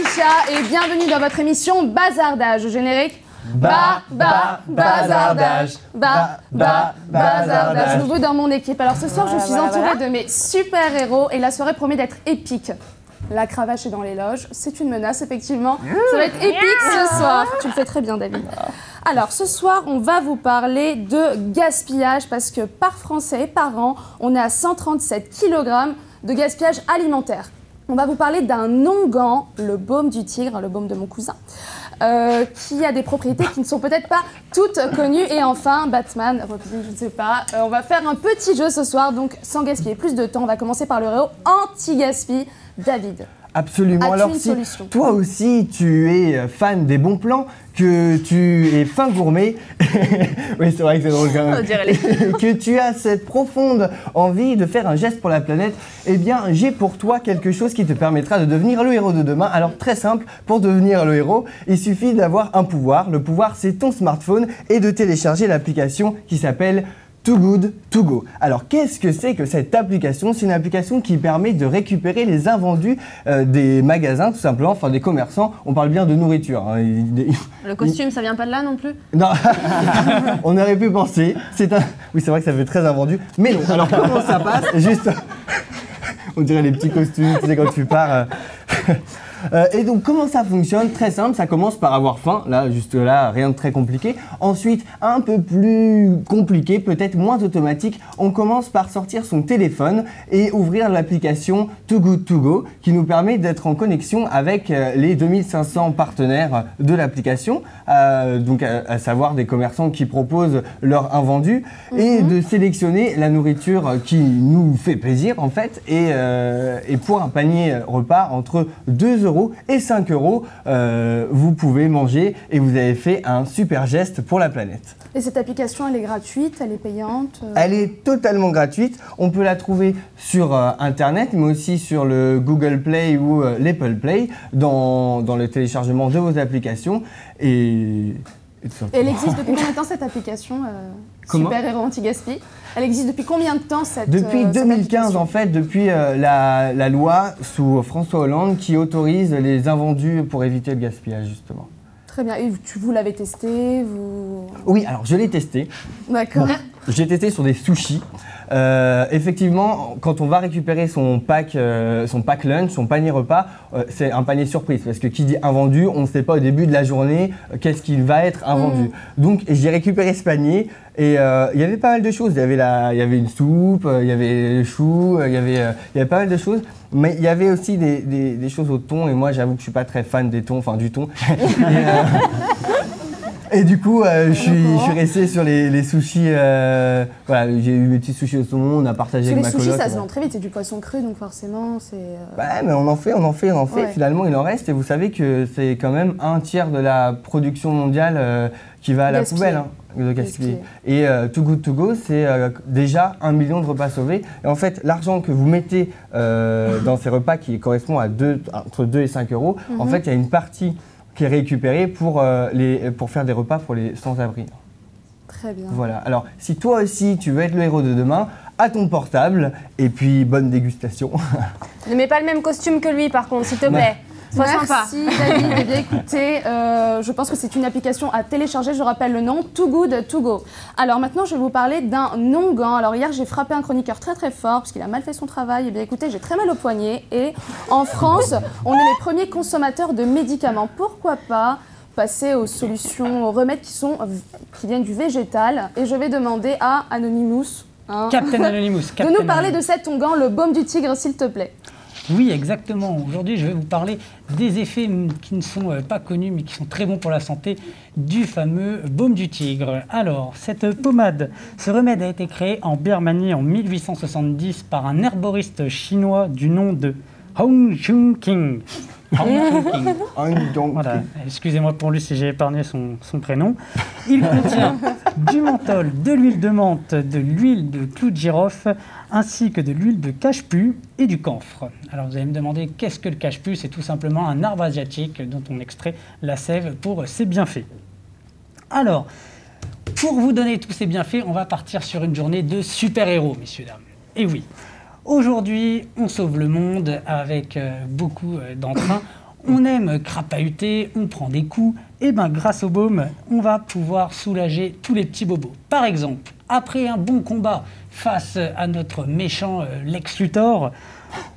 Laetitia et bienvenue dans votre émission Bazardage. Générique. Bazardage. Bazardage. Nouveau dans mon équipe. Alors ce soir, je suis entourée de mes super-héros et la soirée promet d'être épique. La cravache est dans les loges, c'est une menace effectivement. Ça va être épique ce soir. Tu le fais très bien, David. Alors ce soir, on va vous parler de gaspillage parce que par Français et par an, on est à 137 kg de gaspillage alimentaire. On va vous parler d'un onguent, le baume du tigre, le baume de mon cousin, qui a des propriétés qui ne sont peut-être pas toutes connues. Et enfin, Batman, Robin, je ne sais pas. On va faire un petit jeu ce soir, donc sans gaspiller plus de temps. On va commencer par le héros anti-gaspi, David. Absolument. Alors si toi aussi tu es fan des bons plans, que tu es fin gourmet, oui c'est vrai que c'est drôle quand même, que tu as cette profonde envie de faire un geste pour la planète, eh bien j'ai pour toi quelque chose qui te permettra de devenir le héros de demain. Alors très simple, pour devenir le héros, il suffit d'avoir un pouvoir. Le pouvoir c'est ton smartphone et de télécharger l'application qui s'appelle Too Good To Go. Alors qu'est-ce que c'est que cette application? C'est une application qui permet de récupérer les invendus des magasins tout simplement, enfin des commerçants. On parle bien de nourriture. Hein. Le costume, ça vient pas de là non plus? Non, on aurait pu penser. Oui, c'est vrai que ça fait très invendu, mais non. Alors comment ça passe? Juste, on dirait les petits costumes, tu sais quand tu pars. Et donc comment ça fonctionne? Très simple, ça commence par avoir faim, là juste là, rien de très compliqué. Ensuite, un peu plus compliqué, peut-être moins automatique, on commence par sortir son téléphone et ouvrir l'application Too Good To Go qui nous permet d'être en connexion avec les 2500 partenaires de l'application, donc à savoir des commerçants qui proposent leur invendus et de sélectionner la nourriture qui nous fait plaisir en fait et pour un panier repas entre 2 € et 5 €, vous pouvez manger et vous avez fait un super geste pour la planète. Et cette application, elle est gratuite, elle est payante? Elle est totalement gratuite. On peut la trouver sur Internet, mais aussi sur le Google Play ou l'Apple Play, dans le téléchargement de vos applications. Et elle existe depuis combien de temps cette application Super Héros Anti-Gaspi. Elle existe depuis combien de temps Depuis 2015 en fait, depuis la loi sous François Hollande qui autorise les invendus pour éviter le gaspillage justement. Très bien. Et vous l'avez testé Oui, alors je l'ai testé. D'accord. Bon, j'ai testé sur des sushis. Effectivement, quand on va récupérer son pack lunch, son panier repas, c'est un panier surprise parce que qui dit invendu, on ne sait pas au début de la journée qu'est-ce qu'il va être invendu. Donc j'ai récupéré ce panier et il y avait pas mal de choses. Il y avait une soupe, il y avait le chou, il y avait pas mal de choses. Mais il y avait aussi des choses au thon et moi j'avoue que je suis pas très fan des thons, enfin du thon. Et du coup, je suis resté sur les sushis. Voilà, j'ai eu mes petits sushis au saumon, on a partagé avec ma coloc. Les sushis, ça se vend très vite, c'est du poisson cru, donc forcément, c'est... Ouais, mais on en fait. Ouais. Finalement, il en reste. Et vous savez que c'est quand même 1/3 de la production mondiale qui va à la poubelle, hein, de gaspiller. Et Too Good To Go, c'est déjà 1 million de repas sauvés. Et en fait, l'argent que vous mettez dans ces repas qui correspond à entre 2 et 5 €, en fait, il y a une partie qui est récupéré pour faire des repas pour les sans-abri. Très bien. Voilà. Alors, si toi aussi tu veux être le héros de demain, à ton portable et puis bonne dégustation. Ne mets pas le même costume que lui par contre, s'il te plaît. Sois sympa. Merci David. Eh bien écoutez, je pense que c'est une application à télécharger. Je rappelle le nom, Too Good To Go. Alors maintenant, je vais vous parler d'un onguent. Alors hier, j'ai frappé un chroniqueur très très fort parce qu'il a mal fait son travail. Eh bien écoutez, j'ai très mal au poignet et en France, on est les premiers consommateurs de médicaments. Pourquoi pas passer aux solutions, aux remèdes qui viennent du végétal? Et je vais demander à Anonymous, Captain Anonymous, de nous parler de cet onguent, le baume du tigre, s'il te plaît. Oui, exactement. Aujourd'hui, je vais vous parler des effets qui ne sont pas connus, mais qui sont très bons pour la santé, du fameux baume du tigre. Alors, cette pommade, ce remède a été créé en Birmanie en 1870 par un herboriste chinois du nom de Hong Chung King. Voilà. Excusez-moi pour lui si j'ai épargné son prénom. Il contient du menthol, de l'huile de menthe, de l'huile de clou de girofle, ainsi que de l'huile de cache-pu et du camphre. Alors vous allez me demander qu'est-ce que le cache-pu? C'est tout simplement un arbre asiatique dont on extrait la sève pour ses bienfaits. Alors, pour vous donner tous ces bienfaits, on va partir sur une journée de super-héros, messieurs, dames. Et oui, aujourd'hui, on sauve le monde avec beaucoup d'entrain. On aime crapahuter, on prend des coups. Et bien, grâce au baume, on va pouvoir soulager tous les petits bobos. Par exemple, après un bon combat face à notre méchant Lex Luthor,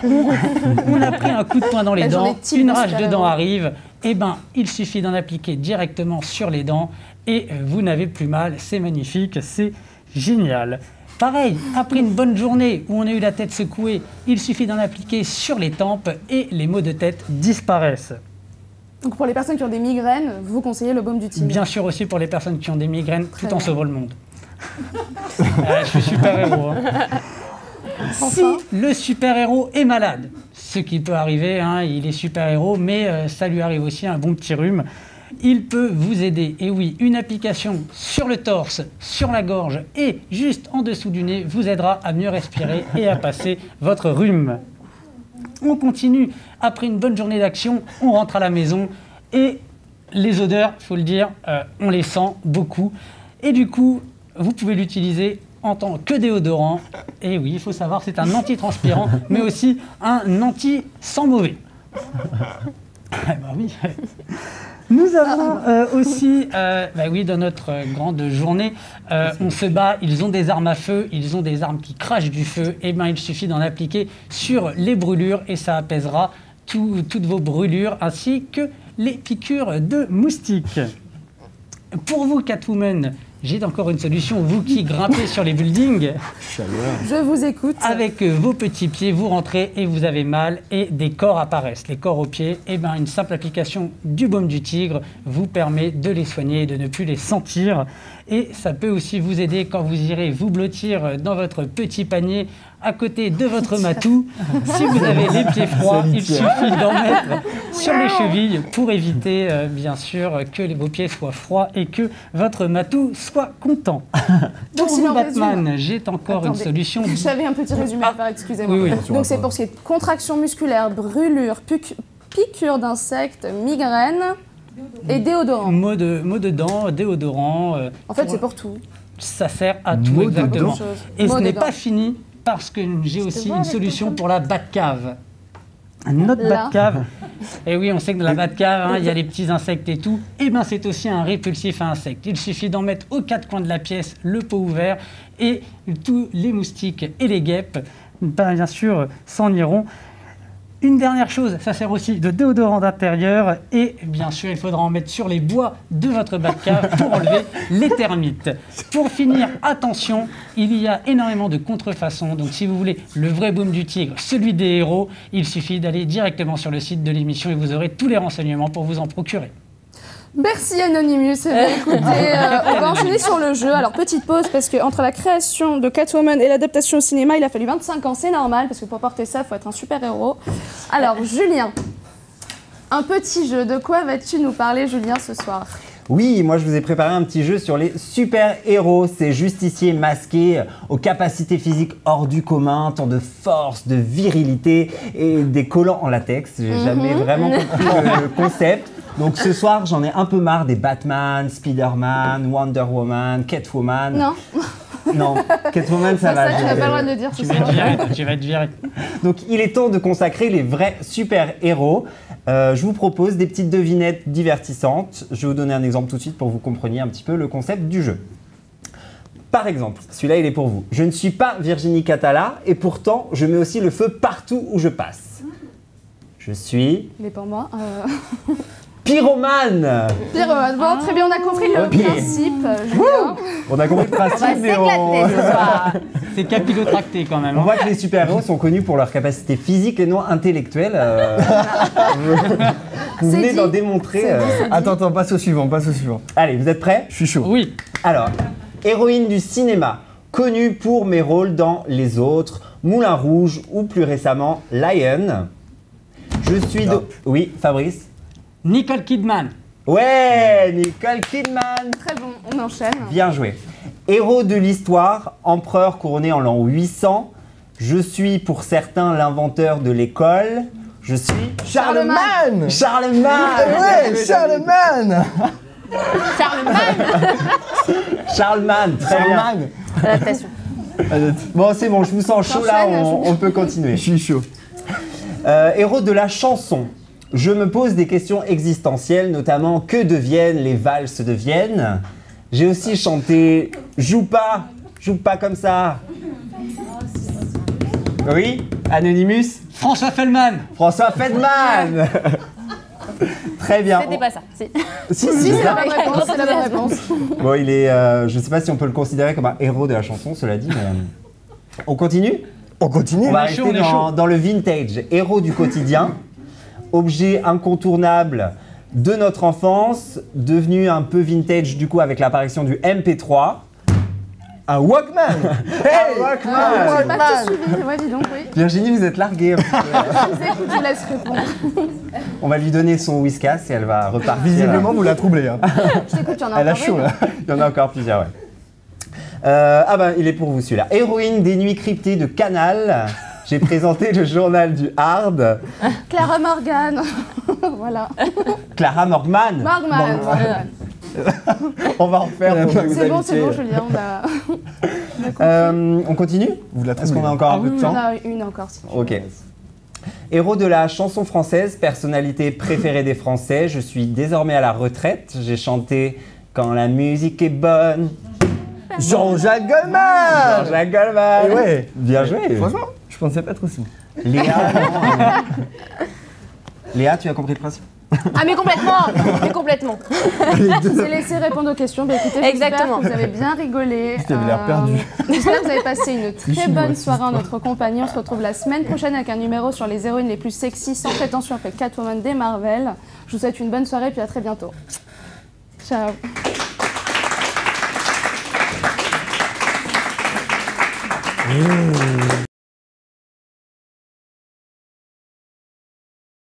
on a pris un coup de poing dans les dents, une rage de dents arrive, et ben il suffit d'en appliquer directement sur les dents et vous n'avez plus mal, c'est magnifique, c'est génial. Pareil, après une bonne journée où on a eu la tête secouée, il suffit d'en appliquer sur les tempes et les maux de tête disparaissent. Donc pour les personnes qui ont des migraines, vous conseillez le baume du tigre? Bien sûr aussi pour les personnes qui ont des migraines, tout en sauvant le monde. Je suis super-héros. Hein. Si le super-héros est malade, ce qui peut arriver, hein, il est super-héros, mais ça lui arrive aussi un bon petit rhume, il peut vous aider. Et oui, une application sur le torse, sur la gorge et juste en dessous du nez vous aidera à mieux respirer et à passer votre rhume. On continue, après une bonne journée d'action, on rentre à la maison et les odeurs, il faut le dire, on les sent beaucoup. Et du coup, vous pouvez l'utiliser en tant que déodorant. Et oui, il faut savoir, c'est un anti-transpirant, mais aussi un anti-sang mauvais. Bah oui. Nous avons aussi, oui, dans notre grande journée, on se bat, ils ont des armes à feu, ils ont des armes qui crachent du feu, et bien il suffit d'en appliquer sur les brûlures et ça apaisera toutes vos brûlures ainsi que les piqûres de moustiques. Pour vous, Catwoman, j'ai encore une solution, vous qui grimpez sur les buildings. Je vous écoute. Avec vos petits pieds, vous rentrez et vous avez mal et des corps apparaissent. Les corps aux pieds, et ben une simple application du baume du tigre vous permet de les soigner et de ne plus les sentir. Et ça peut aussi vous aider quand vous irez vous blottir dans votre petit panier à côté de votre matou. Si vous avez les pieds froids, il suffit d'en mettre sur les chevilles pour éviter, bien sûr, que vos pieds soient froids et que votre matou soit content. Donc, pour vous, Batman, j'ai encore une solution. J'avais un petit résumé à faire, excusez-moi. Oui. Donc c'est pour ce qui est contraction musculaire, brûlure, piqûre d'insectes, migraine et déodorant. Maux de dents, déodorant. En fait, c'est pour tout. Ça sert à tout, exactement. Et ce n'est pas fini, parce que j'ai aussi une solution pour la Batcave. Notre Batcave. Et oui, on sait que dans la Batcave, il y a les petits insectes et tout. Et bien, c'est aussi un répulsif à insectes. Il suffit d'en mettre aux quatre coins de la pièce, le pot ouvert, et tous les moustiques et les guêpes, bien sûr, s'en iront. Une dernière chose, ça sert aussi de déodorant d'intérieur et bien sûr il faudra en mettre sur les bois de votre Batcave pour enlever les termites. Pour finir, attention, il y a énormément de contrefaçons, donc si vous voulez le vrai baume du tigre, celui des héros, il suffit d'aller directement sur le site de l'émission et vous aurez tous les renseignements pour vous en procurer. Merci Anonymous. Écoutez, on va enchaîner sur le jeu. Alors petite pause parce que entre la création de Catwoman et l'adaptation au cinéma, il a fallu 25 ans, c'est normal parce que pour porter ça, il faut être un super-héros. Alors Julien, un petit jeu. De quoi vas-tu nous parler, Julien, ce soir? Oui, moi je vous ai préparé un petit jeu sur les super-héros, ces justiciers masqués aux capacités physiques hors du commun, tant de force, de virilité et des collants en latex. J'ai jamais vraiment compris le concept. Donc ce soir, j'en ai un peu marre des Batman, Spider-Man, Wonder Woman, Catwoman. Non. Non, Catwoman, ça va. Tu n'as pas le droit de le dire. Tu vas être viré. Donc il est temps de consacrer les vrais super-héros. Je vous propose des petites devinettes divertissantes. Je vais vous donner un exemple tout de suite pour que vous compreniez un petit peu le concept du jeu. Par exemple, celui-là, il est pour vous. Je ne suis pas Virginie Catala et pourtant, je mets aussi le feu partout où je passe. Je suis... Il est pour moi. Pyromane. Pyromane. Bon, très bien, on a compris le principe. Julien. On a compris le principe, mais c'est capillotracté quand même. On voit que les super-héros sont connus pour leur capacité physique et non intellectuelle. Vous venez d'en démontrer. Attends, passe au suivant. Allez, vous êtes prêts? Je suis chaud. Oui. Alors, héroïne du cinéma, connue pour mes rôles dans Les Autres, Moulin Rouge ou plus récemment Lion. Je suis de... Oui, Fabrice? Nicole Kidman. Ouais, Nicole Kidman. Très bon, on enchaîne. Bien joué. Héros de l'histoire, empereur couronné en l'an 800. Je suis pour certains l'inventeur de l'école. Je suis... Charlemagne. Charlemagne. Ouais, Charlemagne. Charlemagne, très bien. Adaptation. Bon, c'est bon, je vous sens chaud là, on peut continuer. Je suis chaud. Héros de la chanson. Je me pose des questions existentielles, notamment que deviennent les valses de Vienne. J'ai aussi chanté joue pas comme ça. Oui, Anonymous. François Fellman. François Feldman. Très bien. C'était pas ça. Si. Si, Si, c'est c'est ça. la bonne réponse, c'est la bonne réponse. Bon, il est. Je sais pas si on peut le considérer comme un héros de la chanson, cela dit, mais. On continue? On continue. On va est chaud, rester on est chaud. dans le vintage. Héros du quotidien, objet incontournable de notre enfance, devenu un peu vintage du coup avec l'apparition du MP3. Un Walkman. Hey, Walkman. J'ai pas tout suivi, ouais, dis donc, oui. Virginie, vous êtes larguée. Je vous écoute, je vous laisse répondre. On va lui donner son whiskas et elle va repartir. Visiblement, vous la troublez. Hein. Je t'écoute, il y en a Elle a encore chaud une. là. Il y en a encore plusieurs, ouais. Ah ben, il est pour vous celui-là. Héroïne des nuits cryptées de Canal. J'ai présenté le journal du Hard. Clara Morgan. Voilà. Clara Morgman. Morgan. On va en faire pour vous C'est bon, habituer. Julien, on a... On continue? Vous la Est-ce qu'on a troublez. encore un peu de Il y en temps? a une encore, si tu veux. Ok. Héros de la chanson française, personnalité préférée des Français, je suis désormais à la retraite. J'ai chanté Quand la musique est bonne. Jean-Jacques Goldman. Jean-Jacques Goldman. Et ouais. Bien joué. Franchement, je pensais pas être aussi. Léa, non. Léa, tu as compris le principe? Ah, mais complètement. Mais complètement. C'est laisser répondre aux questions. Bah, écoutez, Exactement. j'espère que vous avez bien rigolé. Tu avais l'air perdu. J'espère que vous avez passé une très Si, moi bonne aussi. soirée en notre compagnie. On se retrouve la semaine prochaine avec un numéro sur les héroïnes les plus sexy, sans prétention, après Catwoman des Marvel. Je vous souhaite une bonne soirée et puis à très bientôt. Ciao.